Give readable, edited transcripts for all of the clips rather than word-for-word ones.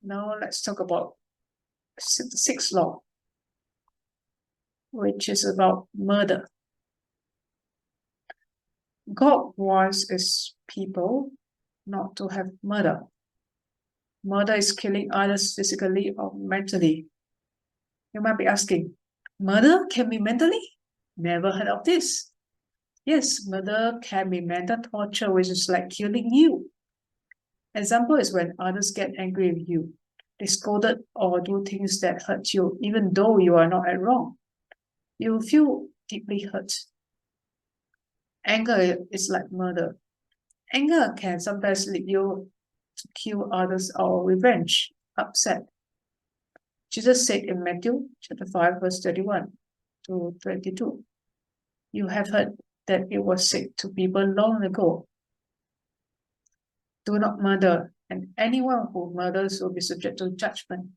Now let's talk about the 6th law, which is about murder. God wants his people not to have murder. Murder is killing others physically or mentally. You might be asking, murder can be mentally? Never heard of this. Yes, murder can be mental torture, which is like killing you. Example is when others get angry with you. They scolded or do things that hurt you, even though you are not at wrong. You feel deeply hurt. Anger is like murder. Anger can sometimes lead you to kill others or revenge, upset. Jesus said in Matthew chapter 5, verse 31 to 22, "You have heard that it was said to people long ago, 'Do not murder, and anyone who murders will be subject to judgment.'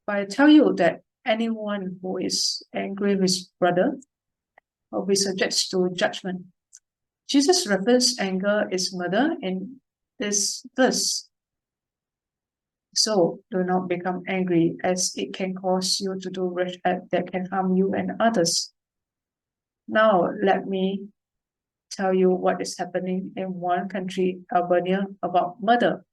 But I tell you that anyone who is angry with his brother will be subject to judgment." Jesus referenced anger is murder in this verse. So do not become angry, as it can cause you to do rash acts that can harm you and others. Now let me tell you what is happening in one country, Albania, about murder.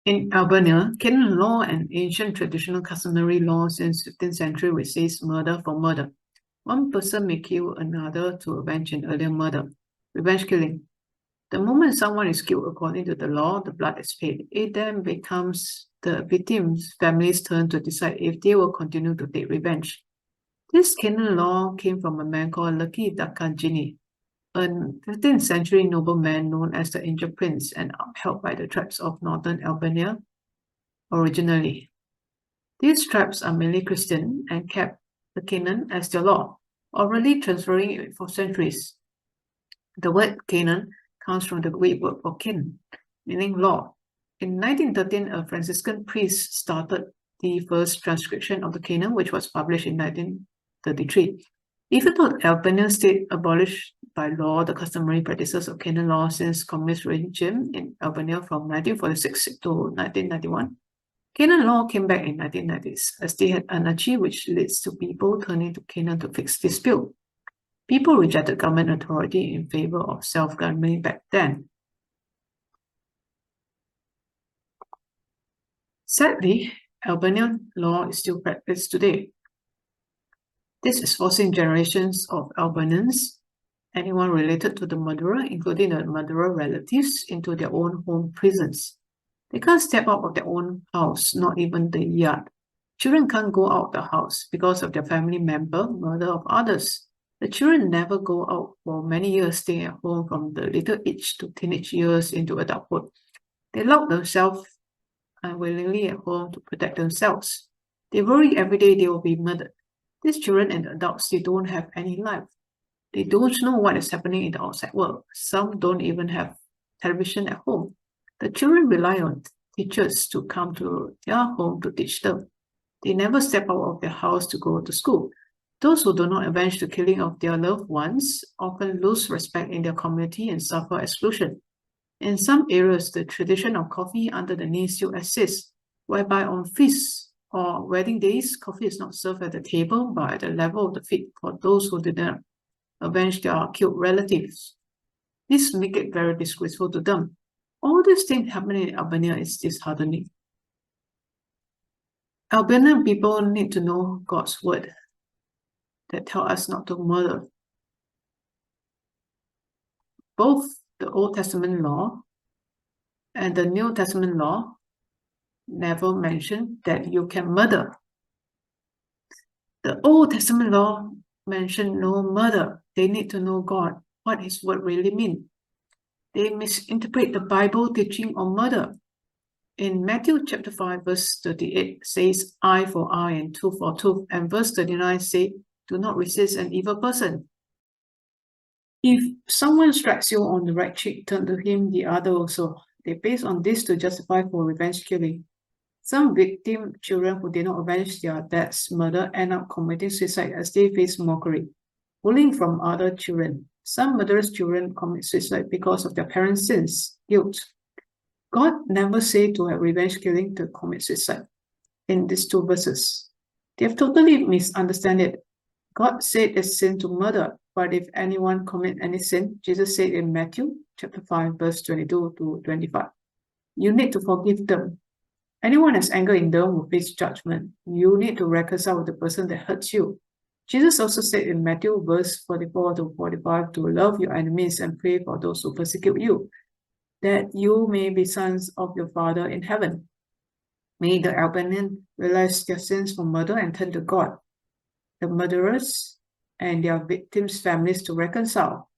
In Albania, Kanun law and ancient traditional customary law since 15th century which says murder for murder. One person may kill another to avenge an earlier murder, revenge killing. The moment someone is killed according to the law, the blood is paid. It then becomes the victim's family's turn to decide if they will continue to take revenge. This Kanun law came from a man called Lucky Dakajini, a 15th century nobleman known as the Angel Prince and upheld by the tribes of northern Albania originally. These tribes are mainly Christian and kept the Kanun as their law, orally transferring it for centuries. The word Kanun comes from the Greek word for kin, meaning law. In 1913, a Franciscan priest started the first transcription of the Kanun, which was published in 1933. Even though the Albanian state abolished by law the customary practices of Kanun law since communist regime in Albania from 1946 to 1991, Kanun law came back in 1990s as they had anarchy, which leads to people turning to Kanun to fix dispute. People rejected government authority in favor of self-governing back then. Sadly, Albanian law is still practiced today. This is forcing generations of Albanians, anyone related to the murderer, including the murderer relatives, into their own home prisons. They can't step out of their own house, not even the yard. Children can't go out the house because of their family member murder of others. The children never go out for many years, staying at home from the little age to teenage years into adulthood. They lock themselves unwillingly at home to protect themselves. They worry every day they will be murdered. These children and adults, they don't have any life. They don't know what is happening in the outside world. Some don't even have television at home. The children rely on teachers to come to their home to teach them. They never step out of their house to go to school. Those who do not avenge the killing of their loved ones often lose respect in their community and suffer exclusion. In some areas, the tradition of coffee under the knee still exists, whereby on feasts or wedding days, coffee is not served at the table but at the level of the feet for those who did not avenge their killed relatives. This makes it very disgraceful to them. All these things happening in Albania is disheartening. Albanian people need to know God's word that tell us not to murder. Both the Old Testament law and the New Testament law never mention that you can murder. The Old Testament law mentioned no murder. They need to know God, what His word really means. They misinterpret the Bible teaching on murder. In Matthew chapter 5, verse 38 says, "Eye for eye and tooth for tooth," and verse 39 says, "Do not resist an evil person." If someone strikes you on the right cheek, turn to him the other also. They base on this to justify for revenge killing. Some victim children who did not avenge their dad's murder end up committing suicide as they face mockery, bullying from other children. Some murderous children commit suicide because of their parents' sins, guilt. God never said to have revenge killing to commit suicide in these two verses. They have totally misunderstood it. God said it's sin to murder, but if anyone commit any sin, Jesus said in Matthew chapter 5, verse 22 to 25, you need to forgive them. Anyone has anger in them will face judgment. You need to reconcile with the person that hurts you. Jesus also said in Matthew verse 44 to 45 to love your enemies and pray for those who persecute you, that you may be sons of your Father in heaven. May the Albanians realize their sins for murder and turn to God, the murderers and their victims' families to reconcile.